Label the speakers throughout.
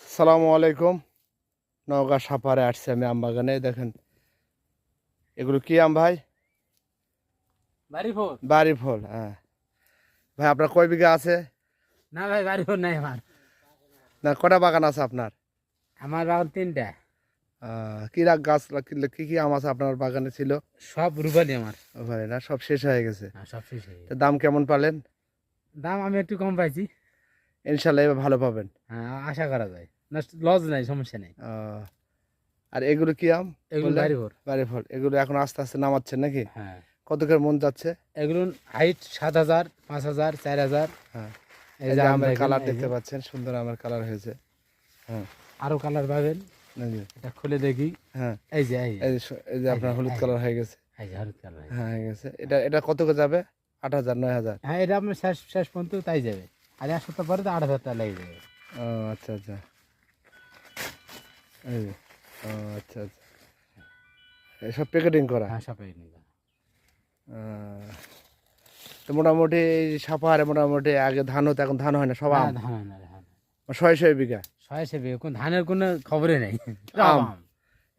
Speaker 1: সালামু আলাইকুম। নওগাঁ সাপারে আসছি আমি আম বাগানে। দেখেন এগুলো কি আম ভাই? বাড়ি ফল। হ্যাঁ ভাই, আপনার কয় বিঘা আছে?
Speaker 2: না ভাই, বাড়ি ফোন নাই আমার।
Speaker 1: না, কটা বাগান আছে আপনার?
Speaker 2: আমার বাগান 3টা।
Speaker 1: কি রাখ গাছ কি কি আম আছে আপনার বাগানে ছিল?
Speaker 2: সব রুবালি আমার।
Speaker 1: ও ভাই, না সব শেষ হয়ে গেছে?
Speaker 2: সব শেষ হয়ে
Speaker 1: তো
Speaker 2: গেছে।
Speaker 1: দাম কেমন পালেন?
Speaker 2: দাম আমি একটু কম পাইছি।
Speaker 1: ইনশাল্লাহ এবার ভালো পাবেন।
Speaker 2: হ্যাঁ, আশা করা যায় না, লস নাই, সমস্যা নেই।
Speaker 1: আহ, আর এগুলো কি আম
Speaker 2: এগুলো
Speaker 1: বললেন?
Speaker 2: বাড়ি ভোর।
Speaker 1: বাড়ি ফল। এগুলো এখন আস্তে আস্তে নামাচ্ছেন নাকি?
Speaker 2: হ্যাঁ,
Speaker 1: কত করে মন যাচ্ছে?
Speaker 2: এগুলো হাইট 7,000, 5,000, 4,000।
Speaker 1: হ্যাঁ,
Speaker 2: এই
Speaker 1: এই
Speaker 2: যে
Speaker 1: যে
Speaker 2: আম
Speaker 1: আমের
Speaker 2: দেখেন,
Speaker 1: কালার
Speaker 2: এই
Speaker 1: দেখতে
Speaker 2: যে
Speaker 1: পাচ্ছেন, সুন্দর আমের কালার হয়েছে। হ্যাঁ
Speaker 2: আরো কালার পাবেন।
Speaker 1: নাকি?
Speaker 2: এটা খুলে দেখি।
Speaker 1: হ্যাঁ,
Speaker 2: এই যে এই
Speaker 1: এই যে এই যে আপনার হলুদ কালার হয়ে গেছে।
Speaker 2: এই যে হলুদ কালার।
Speaker 1: হ্যাঁ হয়ে গেছে। এটা এটা কত করে যাবে? 8,000 9,000?
Speaker 2: হ্যাঁ, এটা আপনার শেষ শেষ পর্যন্ত তাই যাবে। আর 1 সপ্তাহ পরে তো 8,000 টাকা লেগে যাবে।
Speaker 1: ও আচ্ছা আচ্ছা। এই যে, ও আচ্ছা আচ্ছা, এসব প্যাকেটিং করা।
Speaker 2: হ্যাঁ, সব এই নিবে।
Speaker 1: আহ, তো মোটামুটি এই সাপাহারে মোটামুটি আগে ধান হতো, এখন ধান হয় না, সব
Speaker 2: না,
Speaker 1: আম।
Speaker 2: ধান না, ধান
Speaker 1: শয়ে শয়ে বিঘা
Speaker 2: ছয়শো বিঘে কোন ধানের কোনো খবরই নেই। সব
Speaker 1: আম।
Speaker 2: আম।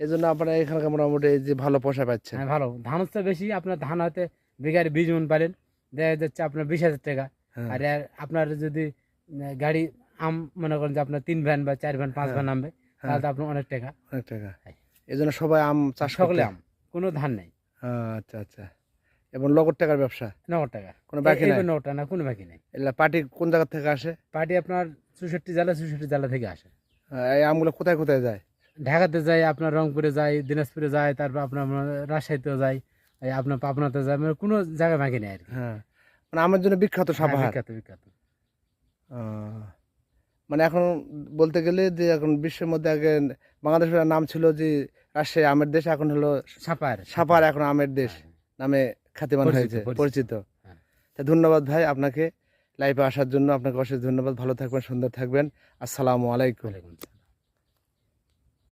Speaker 1: এই জন্য আপনারা এখানকার মোটামুটি এই যে ভালো পয়সা পাচ্ছেন।
Speaker 2: হ্যাঁ, ভালো ধান হচ্ছে বেশি। আপনার ধান হতে বিঘার 20 মণ পারেন, দেখা যাচ্ছে আপনার 20,000 টাকা।
Speaker 1: হ্যাঁ
Speaker 2: আপনার যদি গাড়ি আম মনে করেন যে আপনার 3 ভ্যান বা 4 ভ্যান 5
Speaker 1: হ্যাঁ
Speaker 2: ভ্যান নামবে,
Speaker 1: হ্যাঁ,
Speaker 2: তাহলে তো আপনার অনেক টাকা।
Speaker 1: অনেক টাকা। এই জন্য সবাই আম চাষ
Speaker 2: সকলে
Speaker 1: করতে।
Speaker 2: আম, কোনো ধান নেই।
Speaker 1: আচ্ছা আচ্ছা। এবং নগদ টাকার ব্যবসা,
Speaker 2: 9 টাকা।
Speaker 1: কোনো বাকি নাই?
Speaker 2: 9 টাকা না, কোনো বাকি নেই।
Speaker 1: এগুলা পার্টি কোন জায়গা থেকে আসে?
Speaker 2: পার্টি আপনার 64 জেলা থেকে আসে।
Speaker 1: এই আমগুলো কোথায় কোথায় যায়?
Speaker 2: ঢাকাতে যায়, আপনার রংপুরে যায়, দিনাজপুরে যায়, তারপর আপনার রাজশাহীতেও যায়, এই আপনার পাবনাতে যায়, মানে কোনো জায়গায় বাকি নেই আর কি।
Speaker 1: হ্যাঁ, মানে আমের জন্য বিখ্যাত
Speaker 2: হ্যাঁ,
Speaker 1: সাপাহার।
Speaker 2: বিখ্যাত বিখ্যাত।
Speaker 1: আহ, মানে এখন বলতে গেলে যে এখন বিশ্বের মধ্যে আগে বাংলাদেশের নাম ছিল যে রাজশাহী আমের দেশ, এখন হলো
Speaker 2: সাপার
Speaker 1: সাপাহার এখন আমের দেশ
Speaker 2: হ্যাঁ,
Speaker 1: নামে খ্যাতিমান
Speaker 2: পরিচিত
Speaker 1: হয়েছে,
Speaker 2: পরিচিত।
Speaker 1: পরিচিত।
Speaker 2: হ্যাঁ।
Speaker 1: তা ধন্যবাদ ভাই আপনাকে লাইভে আসার জন্য। আপনাকে অশেষ ধন্যবাদ। ভালো থাকবেন, সুন্দর থাকবেন। আসসালামু আলাইকুম।
Speaker 2: ওয়ালাইকুম আসসালাম।